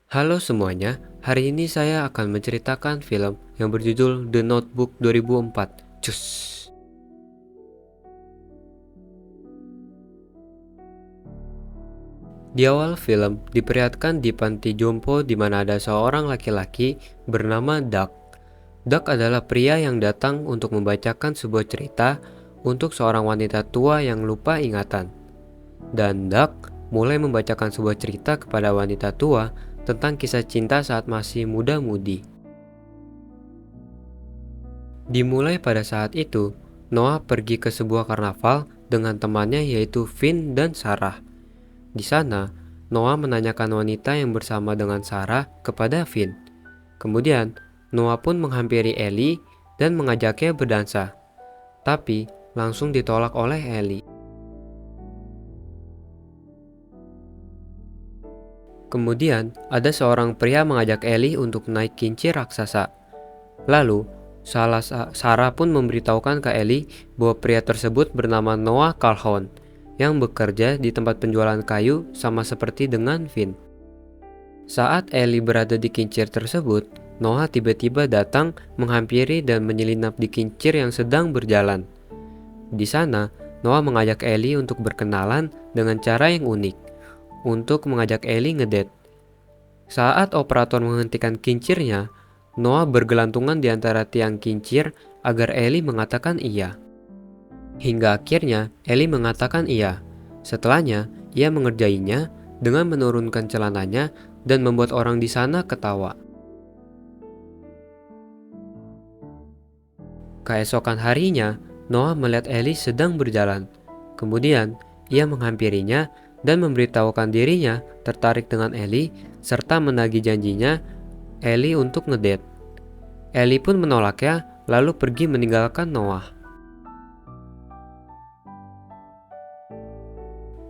Halo semuanya, hari ini saya akan menceritakan film yang berjudul The Notebook 2004. Cus. Di awal film, diperlihatkan di panti jompo di mana ada seorang laki-laki bernama Doug. Doug adalah pria yang datang untuk membacakan sebuah cerita untuk seorang wanita tua yang lupa ingatan. Dan Doug mulai membacakan sebuah cerita kepada wanita tua tentang kisah cinta saat masih muda-mudi. Dimulai pada saat itu, Noah pergi ke sebuah karnaval dengan temannya yaitu Finn dan Sarah. Di sana, Noah menanyakan wanita yang bersama dengan Sarah kepada Finn. Kemudian, Noah pun menghampiri Ellie dan mengajaknya berdansa. Tapi, langsung ditolak oleh Ellie. Kemudian, ada seorang pria mengajak Ellie untuk naik kincir raksasa. Lalu, Sarah pun memberitahukan ke Ellie bahwa pria tersebut bernama Noah Calhoun yang bekerja di tempat penjualan kayu sama seperti dengan Finn. Saat Ellie berada di kincir tersebut, Noah tiba-tiba datang menghampiri dan menyelinap di kincir yang sedang berjalan. Di sana, Noah mengajak Ellie untuk berkenalan dengan cara yang unik, untuk mengajak Ellie ngedate. Saat operator menghentikan kincirnya, Noah bergelantungan di antara tiang kincir agar Ellie mengatakan iya. Hingga akhirnya Ellie mengatakan iya. Setelahnya, ia mengerjainya dengan menurunkan celananya dan membuat orang di sana ketawa. Keesokan harinya, Noah melihat Ellie sedang berjalan. Kemudian, ia menghampirinya dan memberitahukan dirinya tertarik dengan Ellie serta menagih janjinya Ellie untuk ngedate. Ellie pun menolaknya lalu pergi meninggalkan Noah.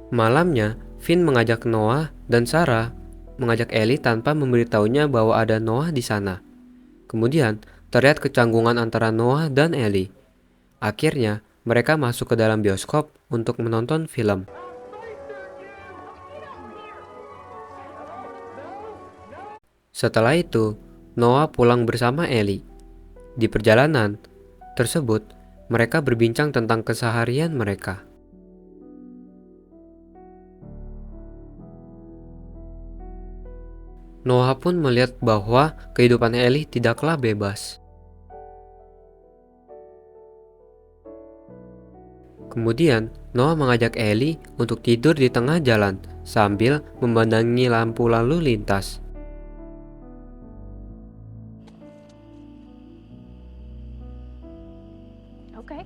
Malamnya, Finn mengajak Noah dan Sarah mengajak Ellie tanpa memberitahunya bahwa ada Noah di sana. Kemudian, terlihat kecanggungan antara Noah dan Ellie. Akhirnya, mereka masuk ke dalam bioskop untuk menonton film. Setelah itu, Noah pulang bersama Ellie. Di perjalanan tersebut, mereka berbincang tentang keseharian mereka. Noah pun melihat bahwa kehidupan Ellie tidaklah bebas. Kemudian, Noah mengajak Ellie untuk tidur di tengah jalan sambil memandangi lampu lalu lintas. Okay.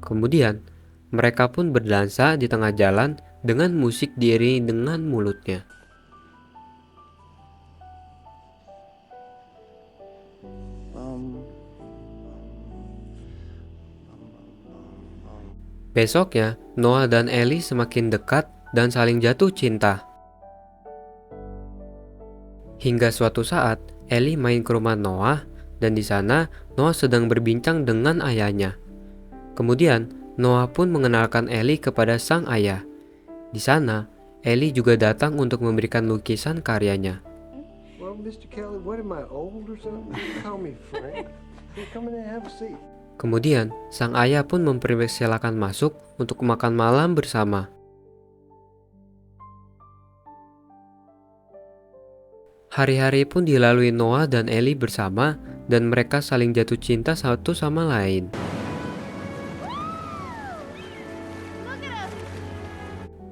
Kemudian, mereka pun berdansa di tengah jalan dengan musik diiringi dengan mulutnya. Besoknya, Noah dan Ellie semakin dekat dan saling jatuh cinta. Hingga suatu saat, Ellie main ke rumah Noah dan di sana Noah sedang berbincang dengan ayahnya. Kemudian, Noah pun mengenalkan Ellie kepada sang ayah. Di sana, Ellie juga datang untuk memberikan lukisan karyanya. Well, Mr. Kelly, what am I old or something? You call me Frank. Here, come in and have a seat. Kemudian, sang ayah pun mempersilakan masuk untuk makan malam bersama. Hari-hari pun dilalui Noah dan Ellie bersama dan mereka saling jatuh cinta satu sama lain.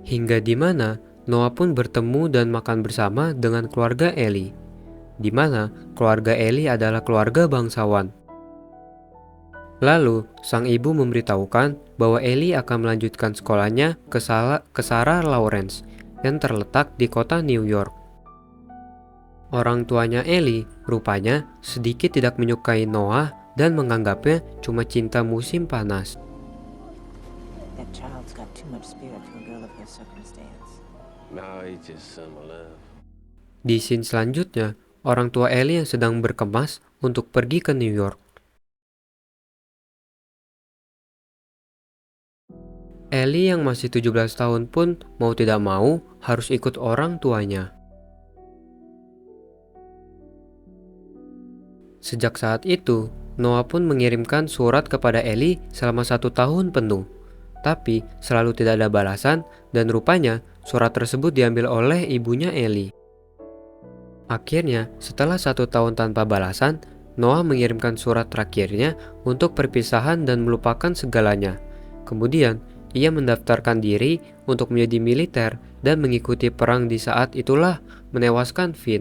Hingga di mana Noah pun bertemu dan makan bersama dengan keluarga Ellie, di mana keluarga Ellie adalah keluarga bangsawan. Lalu, sang ibu memberitahukan bahwa Ellie akan melanjutkan sekolahnya ke Sarah Lawrence yang terletak di kota New York. Orang tuanya Ellie rupanya sedikit tidak menyukai Noah dan menganggapnya cuma cinta musim panas. That child's got too much spirit for a girl of her circumstance. No, he's just some love. Di scene selanjutnya, orang tua Ellie yang sedang berkemas untuk pergi ke New York. Ellie yang masih 17 tahun pun mau tidak mau harus ikut orang tuanya. Sejak saat itu, Noah pun mengirimkan surat kepada Ellie selama 1 tahun penuh. Tapi selalu tidak ada balasan dan rupanya surat tersebut diambil oleh ibunya Ellie. Akhirnya, setelah 1 tahun tanpa balasan, Noah mengirimkan surat terakhirnya untuk perpisahan dan melupakan segalanya. Kemudian, ia mendaftarkan diri untuk menjadi militer dan mengikuti perang di saat itulah menewaskan Finn.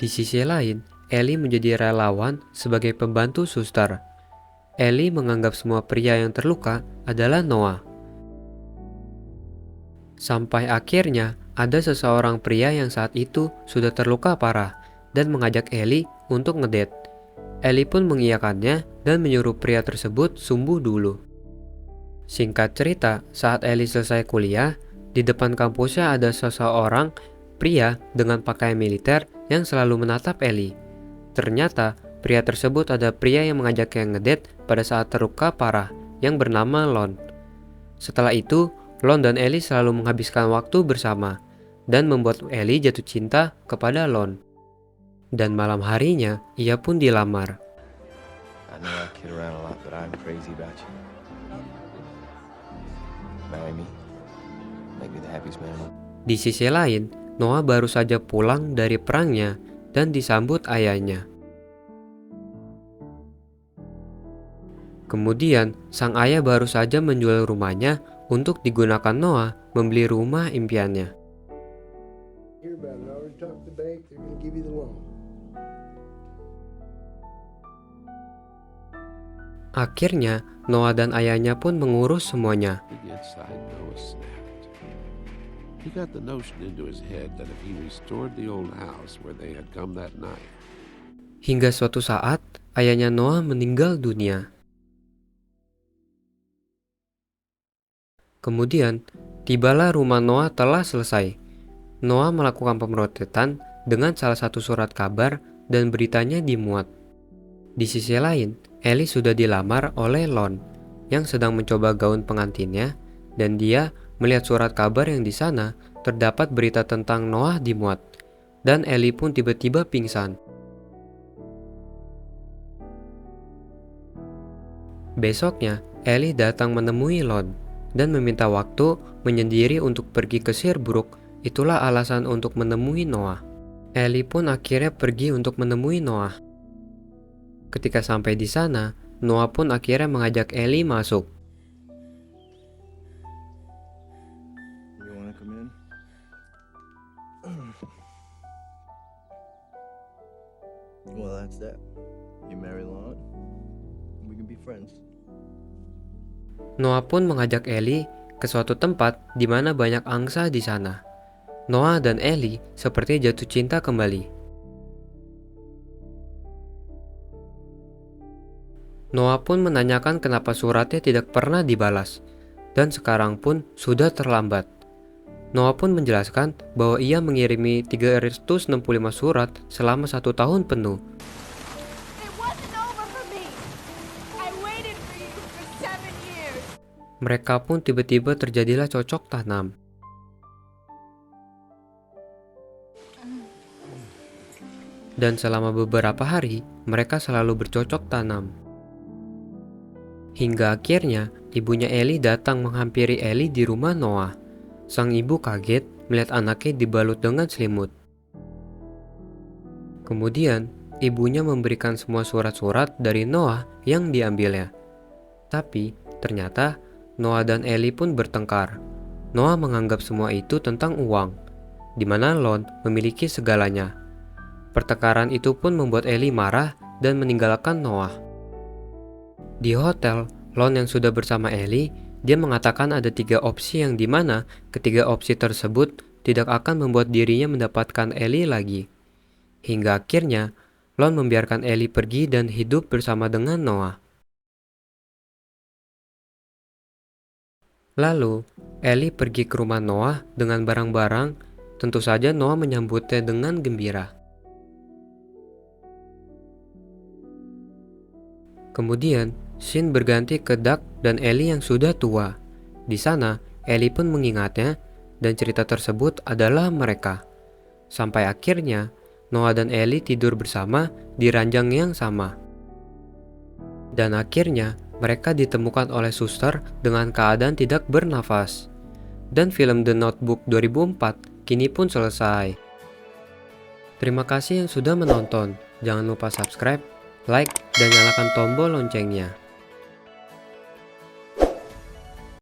Di sisi lain, Ellie menjadi relawan sebagai pembantu suster. Ellie menganggap semua pria yang terluka adalah Noah. Sampai akhirnya ada seseorang pria yang saat itu sudah terluka parah dan mengajak Ellie untuk ngedate. Ellie pun mengiyakannya dan menyuruh pria tersebut sembuh dulu. Singkat cerita, saat Ellie selesai kuliah, di depan kampusnya ada seseorang pria dengan pakaian militer yang selalu menatap Ellie. Ternyata pria tersebut ada pria yang mengajaknya ngedate pada saat terluka parah yang bernama Lon. Setelah itu, Lon dan Ellie selalu menghabiskan waktu bersama dan membuat Ellie jatuh cinta kepada Lon. Dan malam harinya, ia pun dilamar. I know I kid around a lot, but I'm crazy about you. Marry me. Make me the happiest man. Di sisi lain, Noah baru saja pulang dari perangnya dan disambut ayahnya. Kemudian, sang ayah baru saja menjual rumahnya untuk digunakan Noah membeli rumah impiannya. Hear about it. I already talked to the bank. They're going to give you the loan. Akhirnya, Noah dan ayahnya pun mengurus semuanya. The inside Noah snapped. He got the notion into his head that if he restored the old house where they had come that night, Hingga suatu saat, ayahnya Noah meninggal dunia. Kemudian, tibalah rumah Noah telah selesai. Noah melakukan pemrotetan dengan salah satu surat kabar dan beritanya dimuat. Di sisi lain, Ellie sudah dilamar oleh Lon yang sedang mencoba gaun pengantinnya dan dia melihat surat kabar yang di sana terdapat berita tentang Noah dimuat dan Ellie pun tiba-tiba pingsan. Besoknya, Ellie datang menemui Lon dan meminta waktu menyendiri untuk pergi ke Sherbrooke. Itulah alasan untuk menemui Noah. Ellie pun akhirnya pergi untuk menemui Noah. Ketika sampai di sana, Noah pun akhirnya mengajak Ellie masuk. You wanna come in? Well, that's that. You marry Lon, we can be friends. Noah pun mengajak Ellie ke suatu tempat di mana banyak angsa di sana. Noah dan Ellie seperti jatuh cinta kembali. Noah pun menanyakan kenapa suratnya tidak pernah dibalas, dan sekarang pun sudah terlambat. Noah pun menjelaskan bahwa ia mengirimi 365 surat selama 1 tahun penuh. It wasn't over for me. I waited for you for 7 years. Mereka pun tiba-tiba terjadilah cocok tanam. Dan selama beberapa hari, mereka selalu bercocok tanam. Hingga akhirnya, ibunya Ellie datang menghampiri Ellie di rumah Noah. Sang ibu kaget melihat anaknya dibalut dengan selimut. Kemudian, ibunya memberikan semua surat-surat dari Noah yang diambilnya. Tapi, ternyata Noah dan Ellie pun bertengkar. Noah menganggap semua itu tentang uang, di mana Lon memiliki segalanya. Pertengkaran itu pun membuat Ellie marah dan meninggalkan Noah. Di hotel, Lon yang sudah bersama Ellie, dia mengatakan ada 3 opsi yang dimana ketiga opsi tersebut tidak akan membuat dirinya mendapatkan Ellie lagi. Hingga akhirnya, Lon membiarkan Ellie pergi dan hidup bersama dengan Noah. Lalu, Ellie pergi ke rumah Noah dengan barang-barang. Tentu saja Noah menyambutnya dengan gembira. Kemudian, scene berganti ke Doug dan Ellie yang sudah tua. Di sana, Ellie pun mengingatnya dan cerita tersebut adalah mereka. Sampai akhirnya, Noah dan Ellie tidur bersama di ranjang yang sama. Dan akhirnya, mereka ditemukan oleh suster dengan keadaan tidak bernafas. Dan film The Notebook 2004 kini pun selesai. Terima kasih yang sudah menonton. Jangan lupa subscribe, like, dan nyalakan tombol loncengnya.